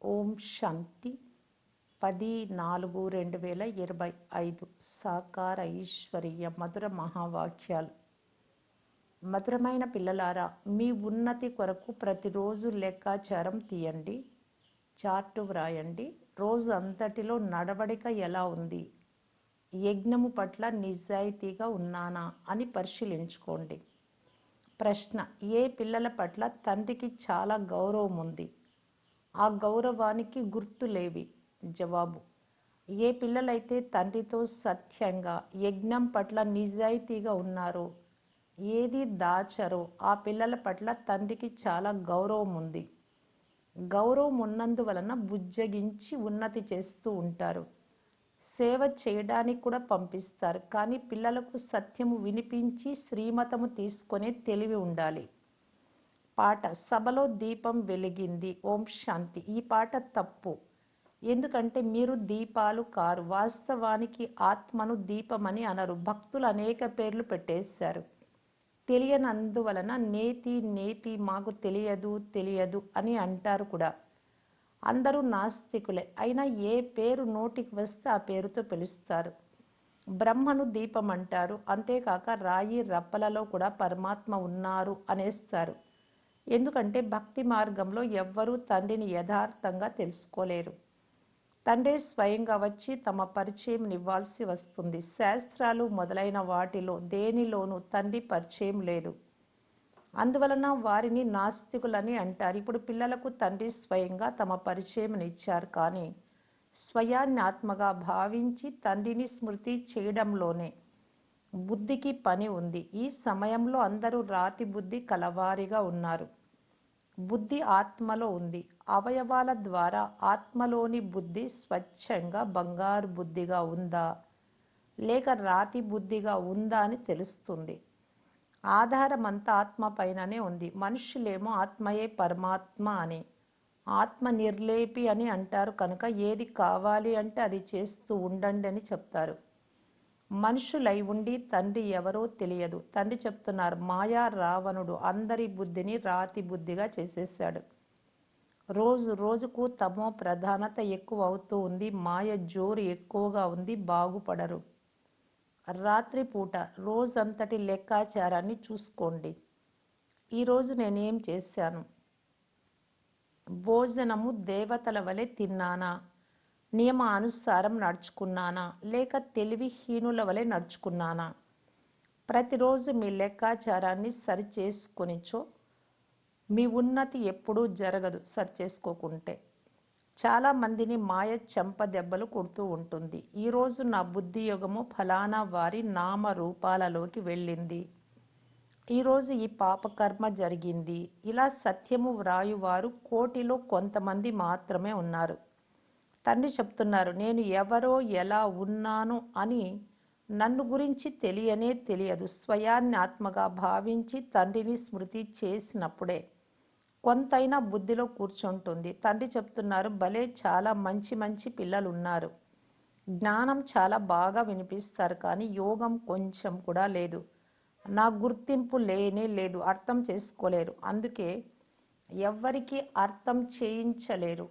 ఓం శాంతి 10/4/2025 సాకార ఈశ్వరీయ మధుర మహావాక్యాలు. మధురమైన పిల్లలారా, మీ ఉన్నతి కొరకు ప్రతిరోజు లెక్కాచారం తీయండి, చార్టు వ్రాయండి. రోజు అంతటిలో నడవడిక ఎలా ఉంది, యజ్ఞము పట్ల నిజాయితీగా ఉన్నానా అని పరిశీలించుకోండి. ప్రశ్న: ఏ పిల్లల పట్ల తండ్రికి చాలా గౌరవం ఉంది, ఆ గౌరవానికి గుర్తులేవి? జవాబు: ఏ పిల్లలైతే తండ్రితో సత్యంగా యజ్ఞం పట్ల నిజాయితీగా ఉన్నారో, ఏది దాచరో ఆ పిల్లల పట్ల తండ్రికి చాలా గౌరవం ఉంది. గౌరవం ఉన్నందువలన బుజ్జగించి ఉన్నతి చేస్తూ ఉంటారు, సేవ చేయడానికి కూడా పంపిస్తారు. కానీ పిల్లలకు సత్యము వినిపించి శ్రీమతము తీసుకునే తెలివి ఉండాలి. పాట: సభలో దీపం వెలిగింది. ఓం శాంతి. ఈ పాట తప్పు. ఎందుకంటే మీరు దీపాలు కారు. వాస్తవానికి ఆత్మను దీపమని అనరు. భక్తులు అనేక పేర్లు పెట్టేశారు. తెలియనందువలన నేతి నేతి మాకు తెలియదు అని అంటారు కూడా. అందరూ నాస్తికులే. అయినా ఏ పేరు నోటికి వస్తే ఆ పేరుతో పిలుస్తారు. బ్రహ్మను దీపం అంటారు. అంతేకాక రాయి రప్పలలో కూడా పరమాత్మ ఉన్నారు అనేస్తారు. ఎందుకంటే భక్తి మార్గంలో ఎవ్వరూ తండ్రిని యథార్థంగా తెలుసుకోలేరు. తండ్రి స్వయంగా వచ్చి తమ పరిచయం ఇవ్వాల్సి వస్తుంది. శాస్త్రాలు మొదలైన వాటిలో దేనిలోనూ తండ్రి పరిచయం లేదు. అందువలన వారిని నాస్తికులని అంటారు. ఇప్పుడు పిల్లలకు తండ్రి స్వయంగా తమ పరిచయం ఇచ్చారు. కానీ స్వయాన్ని ఆత్మగా భావించి తండ్రిని స్మృతి చేయడంలోనే బుద్ధికి పని ఉంది. ఈ సమయంలో అందరూ రాతి బుద్ధి కలవారిగా ఉన్నారు. బుద్ధి ఆత్మలో ఉంది. అవయవాల ద్వారా ఆత్మలోని బుద్ధి స్వచ్ఛంగా బంగారు బుద్ధిగా ఉందా లేక రాతి బుద్ధిగా ఉందా అని తెలుస్తుంది. ఆధారం అంతా ఆత్మ పైననే ఉంది. మనుషులేమో ఆత్మయే పరమాత్మ అని, ఆత్మ నిర్లేపి అని అంటారు. కనుక ఏది కావాలి అంటే అది చేస్తూ ఉండండి అని చెప్తారు. మనుషులై ఉండి తండ్రి ఎవరో తెలియదు. తండ్రి చెప్తున్నారు, మాయా రావణుడు అందరి బుద్ధిని రాతి బుద్ధిగా చేసేసాడు. రోజు రోజుకు తమో ప్రధానత ఎక్కువ అవుతూ ఉంది. మాయ జోరు ఎక్కువగా ఉంది. బాగుపడరు. రాత్రిపూట రోజంతటి లెక్కాచారాన్ని చూసుకోండి. ఈరోజు నేనేం చేశాను? భోజనము దేవతల వలె తిన్నానా, నియమానుసారం నడుచుకున్నానా లేక తెలివిహీనుల వలె నడుచుకున్నానా? ప్రతిరోజు మీ లెక్కాచారాన్ని సరిచేసుకొనిచో మీ ఉన్నతి ఎప్పుడూ జరగదు సరిచేసుకోకుంటే. చాలామందిని మాయ చెంప దెబ్బలు కొడుతూ ఉంటుంది. ఈరోజు నా బుద్ధి యోగము ఫలానా వారి నామ రూపాలలోకి వెళ్ళింది, ఈరోజు ఈ పాపకర్మ జరిగింది. ఇలా సత్యము వ్రాయువారు కోటిలో కొంతమంది మాత్రమే ఉన్నారు. తండ్రి చెప్తున్నారు, నేను ఎవరో ఎలా ఉన్నాను అని నన్ను గురించి తెలియదు. స్వయాన్ని ఆత్మగా భావించి తండ్రిని స్మృతి చేసినప్పుడే కొంతైనా బుద్ధిలో కూర్చుంటుంది. తండ్రి చెప్తున్నారు, భలే చాలా మంచి మంచి పిల్లలు ఉన్నారు. జ్ఞానం చాలా బాగా వినిపిస్తారు, కానీ యోగం కొంచెం కూడా లేదు. నా గుర్తింపు లేనే లేదు. అర్థం చేసుకోలేరు. అందుకే ఎవ్వరికీ అర్థం చేయించలేరు.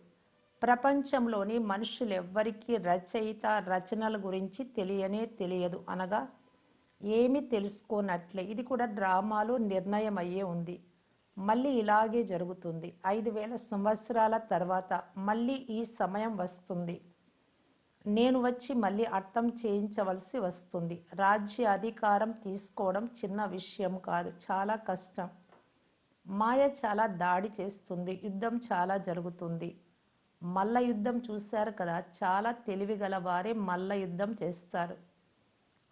ప్రపంచంలోని మనుషులెవ్వరికీ రచయిత రచనల గురించి తెలియదు. అనగా ఏమీ తెలుసుకోనట్లే. ఇది కూడా డ్రామాలో నిర్ణయం అయ్యే ఉంది. మళ్ళీ ఇలాగే జరుగుతుంది. 5000 సంవత్సరాల తర్వాత మళ్ళీ ఈ సమయం వస్తుంది. నేను వచ్చి మళ్ళీ అర్థం చేయించవలసి వస్తుంది. రాజ్య అధికారం తీసుకోవడం చిన్న విషయం కాదు, చాలా కష్టం. మాయ చాలా దాడి చేస్తుంది. యుద్ధం చాలా జరుగుతుంది. మల్ల యుద్ధం చూశారు కదా, చాలా తెలివిగల వారే మల్ల యుద్ధం చేస్తారు.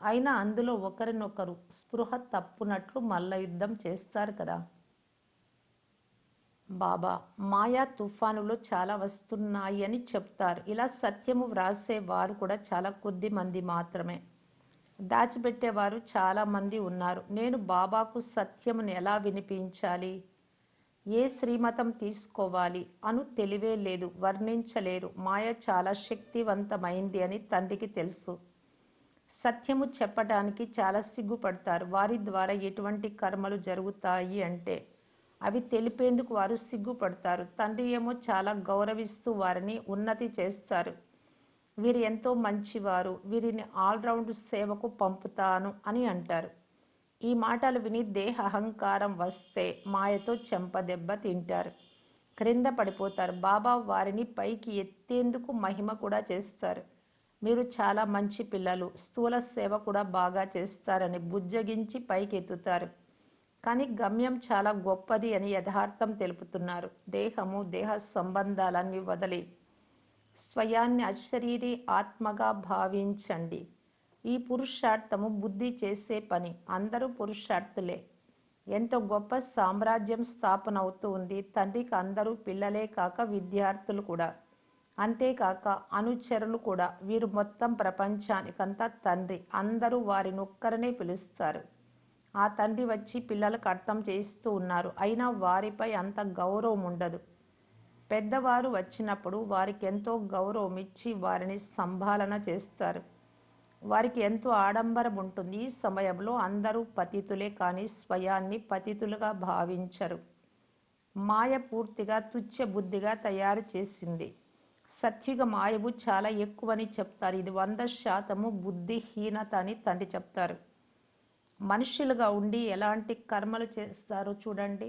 అయినా అందులో ఒకరినొకరు స్పృహ తప్పునట్లు మల్ల యుద్ధం చేస్తారు కదా. బాబా మాయా తుఫానులో చాలా వస్తున్నాయి అని చెప్తారు. ఇలా సత్యము వ్రాసే వారు కూడా చాలా కొద్ది మంది మాత్రమే. దాచిపెట్టేవారు చాలామంది ఉన్నారు. నేను బాబాకు సత్యమును ఎలా వినిపించాలి, ఏ శ్రీమతం తీసుకోవాలి అను తెలివే లేదు, వర్ణించలేరు. మాయ చాలా శక్తివంతమైంది అని తండ్రికి తెలుసు. సత్యము చెప్పడానికి చాలా సిగ్గుపడతారు. వారి ద్వారా ఎటువంటి కర్మలు జరుగుతాయి అంటే అవి తెలిపేందుకు వారు సిగ్గుపడతారు. తండ్రి ఏమో చాలా గౌరవిస్తూ వారిని ఉన్నతి చేస్తారు. వీరు ఎంతో మంచివారు, వీరిని ఆల్రౌండ్ సేవకు పంపుతాను అని అంటారు. ఈ మాటలు విని దేహ అహంకారం వస్తే మాయతో చెంపదెబ్బ తింటారు, క్రింద పడిపోతారు. బాబా వారిని పైకి ఎత్తేందుకు మహిమ కూడా చేస్తారు. మీరు చాలా మంచి పిల్లలు, స్థూల సేవ కూడా బాగా చేస్తారని బుజ్జగించి పైకి ఎత్తుతారు. కానీ గమ్యం చాలా గొప్పది అని యథార్థం తెలుపుతున్నారు. దేహము, దేహ సంబంధాలన్నీ వదిలి స్వయాన్ని అశరీరి ఆత్మగా భావించండి. ఈ పురుషార్థము బుద్ధి చేసే పని. అందరూ పురుషార్థులే. ఎంతో గొప్ప సామ్రాజ్యం స్థాపన అవుతూ ఉంది. తండ్రికి అందరూ పిల్లలే కాక విద్యార్థులు కూడా, అంతేకాక అనుచరులు కూడా. వీరు మొత్తం ప్రపంచానికంతా తండ్రి. అందరూ వారినొక్కరనే పిలుస్తారు. ఆ తండ్రి వచ్చి పిల్లలకు అర్థం చేస్తూ ఉన్నారు. అయినా వారిపై అంత గౌరవం ఉండదు. పెద్దవారు వచ్చినప్పుడు వారికి ఎంతో గౌరవం ఇచ్చి వారిని సంభాలన చేస్తారు. వారికి ఎంతో ఆడంబరం ఉంటుంది. ఈ సమయంలో అందరూ పతితులే కానీ స్వయాన్ని పతితులుగా భావించరు. మాయ పూర్తిగా తుచ్చ బుద్ధిగా తయారు చేసింది. సత్యుగ మాయవు చాలా ఎక్కువని చెప్తారు. ఇది 100% బుద్ధిహీనత అని తండ్రి చెప్తారు. మనుషులుగా ఉండి ఎలాంటి కర్మలు చేస్తారో చూడండి.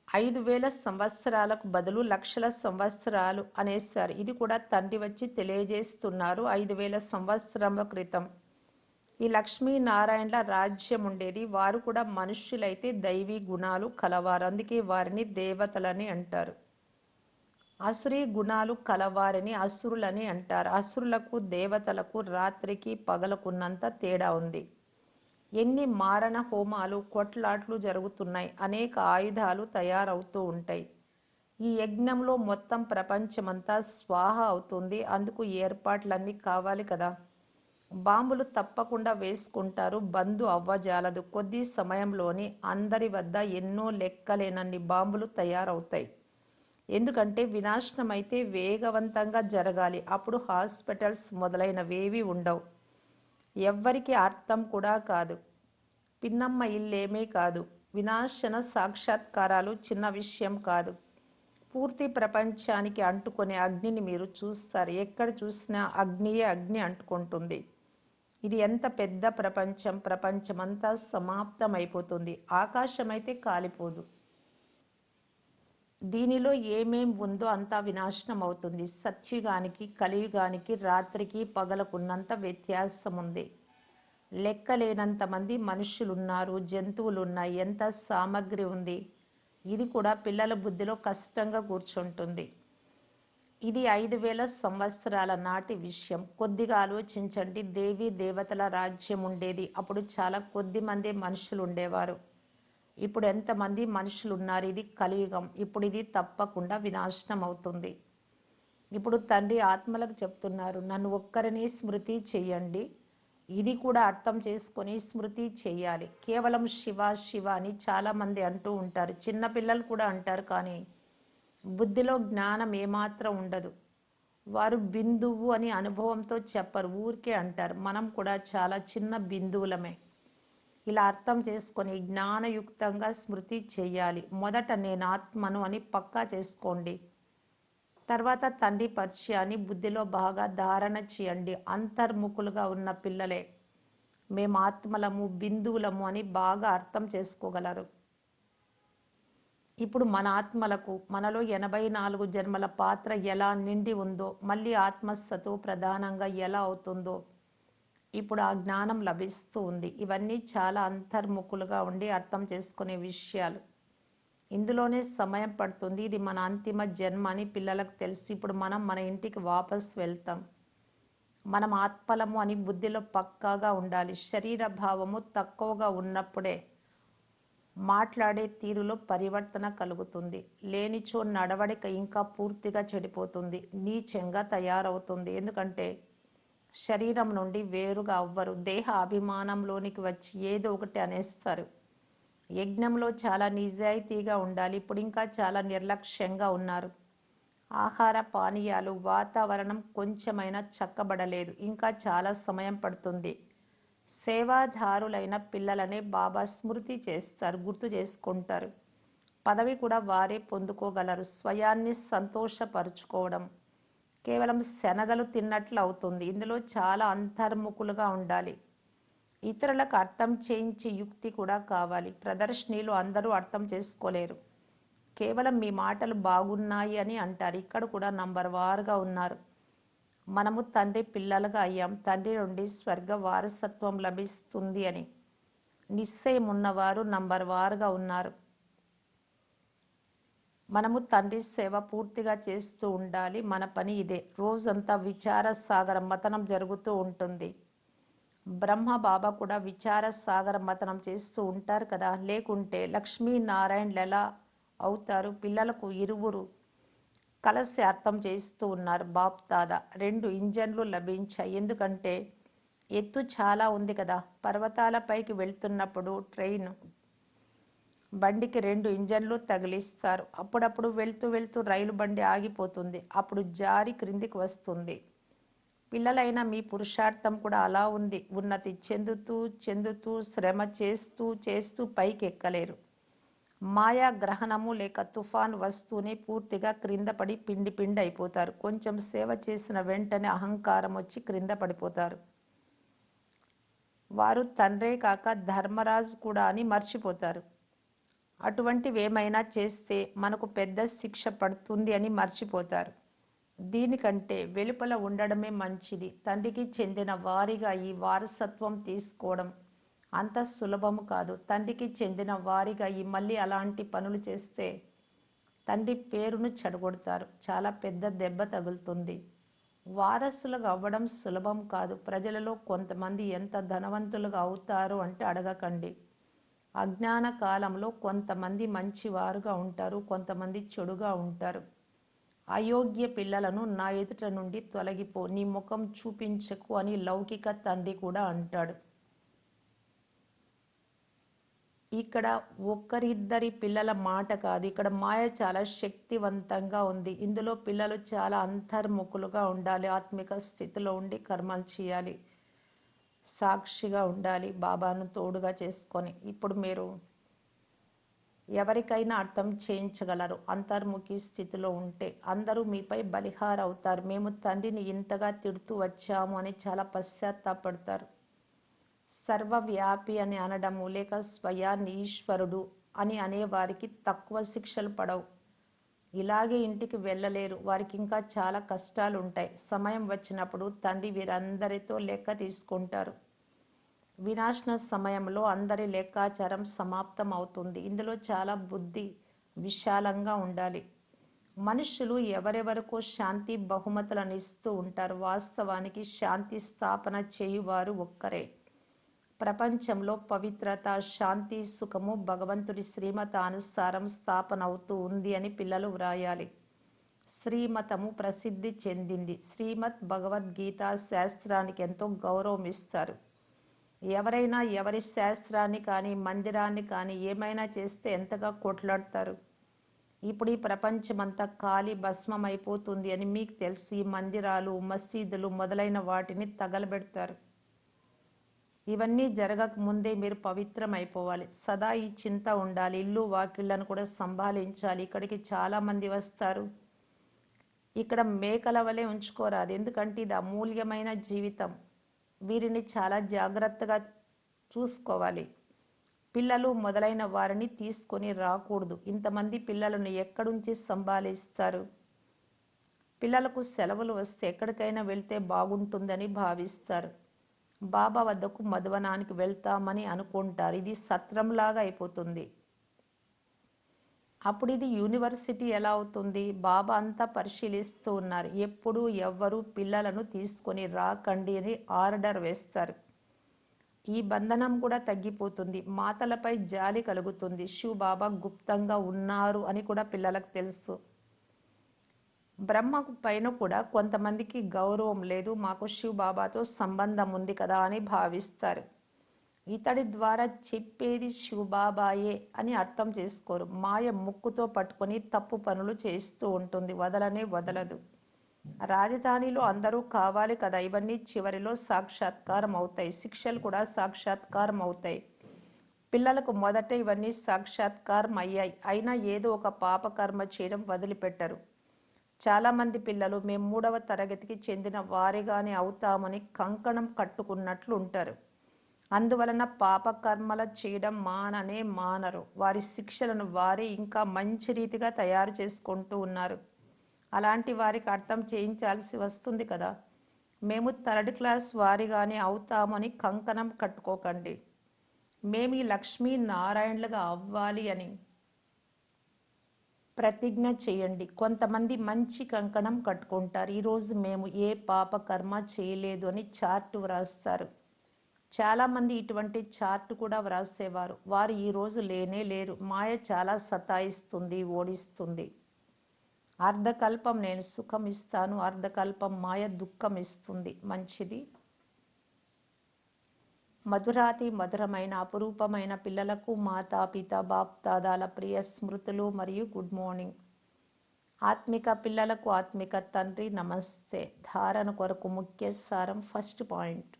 5,000 సంవత్సరాలకు బదులు లక్షల సంవత్సరాలు అనేసారు. ఇది కూడా తండ్రి వచ్చి తెలియజేస్తున్నారు. 5,000 సంవత్సరముల క్రితం ఈ లక్ష్మీనారాయణల రాజ్యం ఉండేది. వారు కూడా మనుష్యులైతే దైవీ గుణాలు కలవారు. అందుకే వారిని దేవతలని అంటారు. అసురీ గుణాలు కలవారిని అసురులని అంటారు. అసురులకు దేవతలకు రాత్రికి పగలకున్నంత తేడా ఉంది. ఎన్ని మారణ హోమాలు, కొట్లాట్లు జరుగుతున్నాయి. అనేక ఆయుధాలు తయారవుతూ ఉంటాయి. ఈ యజ్ఞంలో మొత్తం ప్రపంచమంతా స్వాహ అవుతుంది. అందుకు ఏర్పాట్లన్నీ కావాలి కదా. బాంబులు తప్పకుండా వేసుకుంటారు. బంధు అవ్వజాలదు. కొద్ది సమయంలోని అందరి వద్ద ఎన్నో లెక్కలేనన్ని బాంబులు తయారవుతాయి. ఎందుకంటే వినాశనం అయితే వేగవంతంగా జరగాలి. అప్పుడు హాస్పిటల్స్ మొదలైనవేవీ ఉండవు. ఎవ్వరికి అర్థం కూడా కాదు. పిన్నమ్మ ఇల్లేమీ కాదు. వినాశన సాక్షాత్కారాలు చిన్న విషయం కాదు. పూర్తి ప్రపంచానికి అంటుకునే అగ్నిని మీరు చూస్తారు. ఎక్కడ చూసినా అగ్నియే అగ్ని అంటుకుంటుంది. ఇది ఎంత పెద్ద ప్రపంచం. ప్రపంచమంతా సమాప్తమైపోతుంది. ఆకాశమైతే కాలిపోదు. దీనిలో ఏమేం ఉందో అంతా వినాశనం అవుతుంది. సత్యుగానికి కలియుగానికి రాత్రికి పగలకున్నంత వ్యత్యాసం ఉంది. లెక్కలేనంత మంది మనుష్యులున్నారు, జంతువులున్నాయి. ఎంత సామగ్రి ఉంది. ఇది కూడా పిల్లల బుద్ధిలో కష్టంగా కూర్చుంటుంది. ఇది 5,000 సంవత్సరాల నాటి విషయం. కొద్దిగా ఆలోచించండి. దేవీ దేవతల రాజ్యం ఉండేది. అప్పుడు చాలా కొద్ది మంది మనుషులు ఉండేవారు. ఇప్పుడు ఎంతమంది మనుషులు ఉన్నారు. ఇది కలియుగం. ఇప్పుడు ఇది తప్పకుండా వినాశనం అవుతుంది. ఇప్పుడు తండ్రి ఆత్మలకు చెప్తున్నారు, నన్ను ఒక్కరిని స్మృతి చెయ్యండి. ఇది కూడా అర్థం చేసుకొని స్మృతి చెయ్యాలి. కేవలం శివ శివ అని చాలామంది అంటూ ఉంటారు. చిన్నపిల్లలు కూడా అంటారు. కానీ బుద్ధిలో జ్ఞానం ఏమాత్రం ఉండదు. వారు బిందువు అని అనుభవంతో చెప్పరు, ఊరికే అంటారు. మనం కూడా చాలా చిన్న బిందువులమే. ఇలా అర్థం చేసుకొని జ్ఞానయుక్తంగా స్మృతి చెయ్యాలి. మొదట నేను ఆత్మను అని పక్కా చేసుకోండి. తర్వాత తండ్రి పరిచయాన్ని బుద్ధిలో బాగా ధారణ చేయండి. అంతర్ముఖులుగా ఉన్న పిల్లలే మేము ఆత్మలము, బిందువులము అని బాగా అర్థం చేసుకోగలరు. ఇప్పుడు మన ఆత్మలకు మనలో 84 జన్మల పాత్ర ఎలా నిండి ఉందో, మళ్ళీ ఆత్మసతో ప్రధానంగా ఎలా అవుతుందో ఇప్పుడు ఆ జ్ఞానం లభిస్తూ ఉంది. ఇవన్నీ చాలా అంతర్ముఖులుగా ఉండి అర్థం చేసుకునే విషయాలు. ఇందులోనే సమయం పడుతుంది. ఇది మన అంతిమ జన్మ అని పిల్లలకు తెలుసు. ఇప్పుడు మనం మన ఇంటికి వాపస్ వెళ్తాం. మనం ఆత్మలము అని బుద్ధిలో పక్కాగా ఉండాలి. శరీర భావము తక్కువగా ఉన్నప్పుడే మాట్లాడే తీరులో పరివర్తన కలుగుతుంది. లేనిచో నడవడిక ఇంకా పూర్తిగా చెడిపోతుంది, నీచంగా తయారవుతుంది. ఎందుకంటే శరీరం నుండి వేరుగా అవ్వరు. దేహ అభిమానంలోనికి వచ్చి ఏదో ఒకటి అనేస్తారు. యజ్ఞంలో చాలా నిజాయితీగా ఉండాలి. ఇప్పుడు ఇంకా చాలా నిర్లక్ష్యంగా ఉన్నారు. ఆహార పానీయాలు, వాతావరణం కొంచెమైనా చక్కబడలేదు. ఇంకా చాలా సమయం పడుతుంది. సేవాదారులైన పిల్లలనే బాబా స్మృతి చేస్తారు, గుర్తు చేసుకుంటారు. పదవి కూడా వారే పొందుకోగలరు. స్వయాన్ని సంతోషపరుచుకోవడం కేవలం శనగలు తిన్నట్లు అవుతుంది. ఇందులో చాలా అంతర్ముఖులుగా ఉండాలి. ఇతరులకు అర్థం చేయించే యుక్తి కూడా కావాలి. ప్రదర్శనలు అందరూ అర్థం చేసుకోలేరు. కేవలం మీ మాటలు బాగున్నాయి అని అంటారు. ఇక్కడ కూడా నంబర్ వారుగా ఉన్నారు. మనము తండ్రి పిల్లలుగా అయ్యాం. తండ్రి నుండి స్వర్గ వారసత్వం లభిస్తుంది అని నిశ్చయం ఉన్నవారు నంబర్ వారుగా ఉన్నారు. మనము తండ్రి సేవ పూర్తిగా చేస్తూ ఉండాలి. మన పని ఇదే. రోజంతా విచార సాగర మతనం జరుగుతూ ఉంటుంది. బ్రహ్మ బాబా కూడా విచార సాగర మతనం చేస్తూ ఉంటారు కదా. లేకుంటే లక్ష్మీనారాయణలు ఎలా అవుతారు? పిల్లలకు ఇరువురు కలిసి అర్థం చేస్తూ ఉన్నారు. బాప్ దాదా 2 ఇంజన్లు లభించాయి. ఎందుకంటే ఎత్తు చాలా ఉంది కదా. పర్వతాలపైకి వెళ్తున్నప్పుడు ట్రైన్ బండికి 2 ఇంజన్లు తగిలిస్తారు. అప్పుడప్పుడు వెళ్తూ వెళ్తూ రైలు బండి ఆగిపోతుంది. అప్పుడు జారి క్రిందికి వస్తుంది. పిల్లలైన మీ పురుషార్థం కూడా అలా ఉంది. ఉన్నతి చెందుతూ చెందుతూ శ్రమ చేస్తూ చేస్తూ పైకి ఎక్కలేరు. మాయా గ్రహణము లేక తుఫాను వస్తూనే పూర్తిగా క్రింద పడి పిండి పిండి అయిపోతారు. కొంచెం సేవ చేసిన వెంటనే అహంకారం వచ్చి క్రింద పడిపోతారు. వారు తండ్రే కాక ధర్మరాజు కూడా అని మర్చిపోతారు. అటువంటివేమైనా చేస్తే మనకు పెద్ద శిక్ష పడుతుంది అని మర్చిపోతారు. దీనికంటే వెలుపల ఉండడమే మంచిది. తండ్రికి చెందిన వారిగా ఈ వారసత్వం తీసుకోవడం అంత సులభము కాదు. తండ్రికి చెందిన వారిగా ఈ మళ్ళీ అలాంటి పనులు చేస్తే తండ్రి పేరును చెడగొడతారు. చాలా పెద్ద దెబ్బ తగులుతుంది. వారసులుగా అవ్వడం సులభం కాదు. ప్రజలలో కొంతమంది ఎంత ధనవంతులుగా అవుతారు అంటే అడగకండి. అజ్ఞాన కాలంలో కొంతమంది మంచివారుగా ఉంటారు, కొంతమంది చెడుగా ఉంటారు. అయోగ్య పిల్లలను నా ఎదుట నుండి తొలగిపో, నీ ముఖం చూపించకు అని లౌకిక తండ్రి కూడా అంటాడు. ఇక్కడ ఒక్కరిద్దరి పిల్లల మాట కాదు. ఇక్కడ మాయ చాలా శక్తివంతంగా ఉంది. ఇందులో పిల్లలు చాలా అంతర్ముఖులుగా ఉండాలి. ఆత్మిక స్థితిలో ఉండి కర్మలు చేయాలి. సాక్షిగా ఉండాలి బాబాను తోడుగా చేసుకొని. ఇప్పుడు మీరు ఎవరికైనా అర్థం చేయించగలరు. అంతర్ముఖి స్థితిలో ఉంటే అందరూ మీపై బలిహార్ అవుతారు. మేము తండ్రిని ఇంతగా తిడుతూ వచ్చాము అని చాలా పశ్చాత్తాపడతారు. సర్వవ్యాపి అని అనడము లేక స్వయాన్ని ఈశ్వరుడు అని అనేవారికి తక్కువ శిక్షలు పడవు. ఇలాగే ఇంటికి వెళ్ళలేరు. వారికి ఇంకా చాలా కష్టాలు ఉంటాయి. సమయం వచ్చినప్పుడు తండ్రి వీరందరితో లెక్క తీసుకుంటారు. వినాశన సమయంలో అందరి లెక్కాచారం సమాప్తం అవుతుంది. ఇందులో చాలా బుద్ధి విశాలంగా ఉండాలి. మనుషులు ఎవరెవరికో శాంతి బహుమతులను ఇస్తూ ఉంటారు. వాస్తవానికి శాంతి స్థాపన చేయువారు ఒక్కరే. ప్రపంచంలో పవిత్రత, శాంతి, సుఖము భగవంతుడి శ్రీమతానుసారం స్థాపన అవుతూ ఉంది అని పిల్లలు వ్రాయాలి. శ్రీమతము ప్రసిద్ధి చెందింది. శ్రీమద్ భగవద్గీత శాస్త్రానికి ఎంతో గౌరవం ఇస్తారు. ఎవరైనా ఎవరి శాస్త్రాన్ని కానీ మందిరాన్ని కానీ ఏమైనా చేస్తే ఎంతగా కొట్లాడతారు. ఇప్పుడు ఈ ప్రపంచమంతా ఖాళీ భస్మం అయిపోతుంది అని మీకు తెలుసు. ఈ మందిరాలు, మసీదులు మొదలైన వాటిని తగలబెడతారు. ఇవన్నీ జరగక ముందే మీరు పవిత్రం అయిపోవాలి. సదా ఈ చింత ఉండాలి. ఇల్లు వాకిళ్లను కూడా సంభాళించాలి. ఇక్కడికి చాలా మంది వస్తారు. ఇక్కడ మేకల వలె ఉంచుకోరాదు. ఎందుకంటే ఇది అమూల్యమైన జీవితం. వీరిని చాలా జాగ్రత్తగా చూసుకోవాలి. పిల్లలు మొదలైన వారిని తీసుకొని రాకూడదు. ఇంతమంది పిల్లలను ఎక్కడుంచి సంభాళిస్తారు? పిల్లలకు సెలవులు వస్తే ఎక్కడికైనా వెళ్తే బాగుంటుందని భావిస్తారు. బాబా వద్దకు మధువనానికి వెళ్తామని అనుకుంటారు. ఇది సత్రంలాగా అయిపోతుంది. అప్పుడు ఇది యూనివర్సిటీ ఎలా అవుతుంది? బాబా అంతా పరిశీలిస్తూ ఉన్నారు. ఎప్పుడు ఎవ్వరూ పిల్లలను తీసుకొని రాకండి అని ఆర్డర్ వేస్తారు. ఈ బంధనం కూడా తగ్గిపోతుంది. మాతలపై జాలి కలుగుతుంది. శివ్ బాబా గుప్తంగా ఉన్నారు అని కూడా పిల్లలకు తెలుసు. బ్రహ్మకు పైన కూడా కొంతమందికి గౌరవం లేదు. మాకు శివ్ బాబాతో సంబంధం ఉంది కదా అని భావిస్తారు. ఇతడి ద్వారా చెప్పేది శివ్ బాబాయే అని అర్థం చేసుకోరు. మాయ ముక్కుతో పట్టుకొని తప్పు పనులు చేస్తూ ఉంటుంది. వదలనే వదలదు. రాజధానిలో అందరూ కావాలి కదా. ఇవన్నీ చివరిలో సాక్షాత్కారం అవుతాయి. శిక్షలు కూడా సాక్షాత్కారం అవుతాయి. పిల్లలకు మొదట ఇవన్నీ సాక్షాత్కారం అయ్యాయి. అయినా ఏదో ఒక పాపకర్మ చేయడం వదిలిపెట్టరు. చాలామంది పిల్లలు మేము 3వ తరగతికి చెందిన వారిగానే అవుతామని కంకణం కట్టుకున్నట్లు ఉంటారు. అందువలన పాపకర్మల చేయడం మానరు. వారి శిక్షలను వారే ఇంకా మంచి రీతిగా తయారు చేసుకుంటూ ఉన్నారు. అలాంటి వారికి అర్థం చేయించాల్సి వస్తుంది కదా. మేము థర్డ్ క్లాస్ వారిగానే అవుతామని కంకణం కట్టుకోకండి. మేము ఈ లక్ష్మీ నారాయణలుగా అవ్వాలి అని ప్రతిజ్ఞ చేయండి. కొంతమంది మంచి కంకణం కట్టుకుంటారు. ఈరోజు మేము ఏ పాప కర్మ చేయలేదు అని చార్ట్ వ్రాస్తారు. చాలామంది ఇటువంటి చార్ట్ కూడా వ్రాసేవారు. వారు ఈరోజు లేనే లేరు. మాయ చాలా సతాయిస్తుంది, ఓడిస్తుంది. అర్ధకల్పం నేను సుఖం ఇస్తాను, అర్ధకల్పం మాయ దుఃఖం ఇస్తుంది. మంచిది. మధురాతి మధురమైన అపురూపమైన పిల్లలకు మాతాపిత బాప్దాదాల ప్రియ స్మృతులు మరియు గుడ్ మార్నింగ్. ఆత్మిక పిల్లలకు ఆత్మిక తండ్రి నమస్తే. ధారణ కొరకు ముఖ్య సారం. ఫస్ట్ పాయింట్,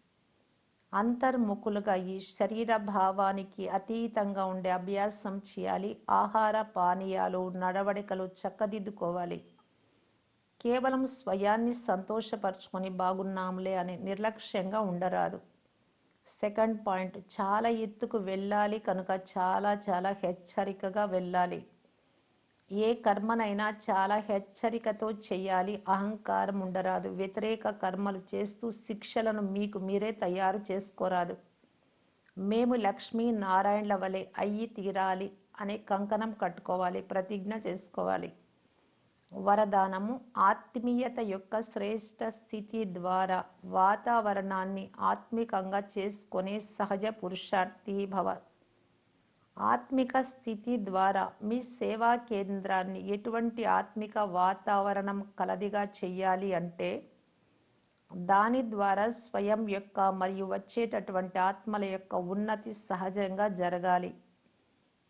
అంతర్ముఖులుగా ఈ శరీర భావానికి అతీతంగా ఉండే అభ్యాసం చేయాలి. ఆహార పానీయాలు నడవడికలు చక్కదిద్దుకోవాలి. కేవలం స్వయాన్ని సంతోషపరుచుకొని బాగున్నాంలే అని నిర్లక్ష్యంగా ఉండరాదు. సెకండ్ పాయింట్, చాలా ఎత్తుకు వెళ్ళాలి కనుక చాలా హెచ్చరికగా వెళ్ళాలి. ఏ కర్మనైనా చాలా హెచ్చరికతో చేయాలి. అహంకారం ఉండరాదు. వ్యతిరేక కర్మలు చేస్తూ శిక్షలను మీకు మీరే తయారు చేసుకోరాదు. మేము లక్ష్మీ నారాయణల వలె అయ్యి తీరాలి అనే కంకణం కట్టుకోవాలి, ప్రతిజ్ఞ చేసుకోవాలి. వరదానము, ఆత్మీయత యొక్క శ్రేష్ట స్థితి ద్వారా వాతావరణాన్ని ఆత్మికంగా చేసుకునే సహజ పురుషార్థి భవ. ఆత్మిక స్థితి ద్వారా మీ సేవా కేంద్రాన్ని ఎటువంటి ఆత్మిక వాతావరణం కలదిగా చెయ్యాలి అంటే దాని ద్వారా స్వయం యొక్క మరియు వచ్చేటటువంటి ఆత్మల యొక్క ఉన్నతి సహజంగా జరగాలి.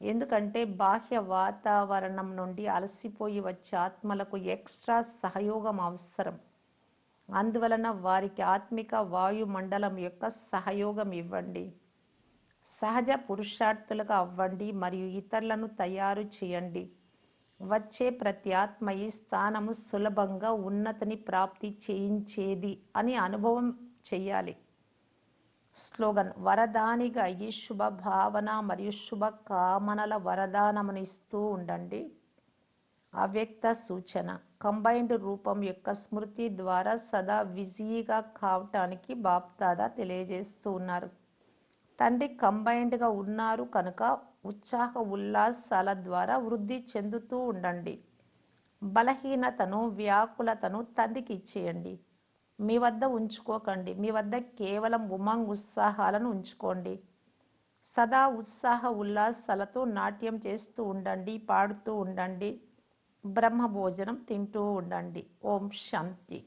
ఎందుకంటే బాహ్య వాతావరణం నుండి అలసిపోయి వచ్చే ఆత్మలకు ఎక్స్ట్రా సహయోగం అవసరం. అందువలన వారికి ఆత్మిక వాయుమండలం యొక్క సహయోగం ఇవ్వండి. సహజ పురుషార్థులుగా అవ్వండి మరియు ఇతరులను తయారు చేయండి. వచ్చే ప్రతి ఆత్మ ఈ స్థానము సులభంగా ఉన్నతిని ప్రాప్తి చేయించేది అని అనుభవం చెయ్యాలి. స్లోగన్, వరదానిగా ఈ శుభ భావన మరియు శుభ కామనల వరదానమును ఇస్తూ ఉండండి. అవ్యక్త సూచన, కంబైన్డ్ రూపం యొక్క స్మృతి ద్వారా సదా విజీగా కావటానికి బాప్దాదా తెలియజేస్తూ ఉన్నారు. తండ్రి కంబైన్డ్గా ఉన్నారు కనుక ఉత్సాహ ఉల్లాసాల ద్వారా వృద్ధి చెందుతూ ఉండండి. బలహీనతను వ్యాకులతను తండ్రికి ఇచ్చేయండి. మీ వద్ద ఉంచుకోకండి. మీ వద్ద కేవలం ఉమంగ్ ఉత్సాహాలను ఉంచుకోండి. సదా ఉత్సాహ ఉల్లాసాలతో నాట్యం చేస్తూ ఉండండి, పాడుతూ ఉండండి, బ్రహ్మ భోజనం తింటూ ఉండండి. ఓం శాంతి.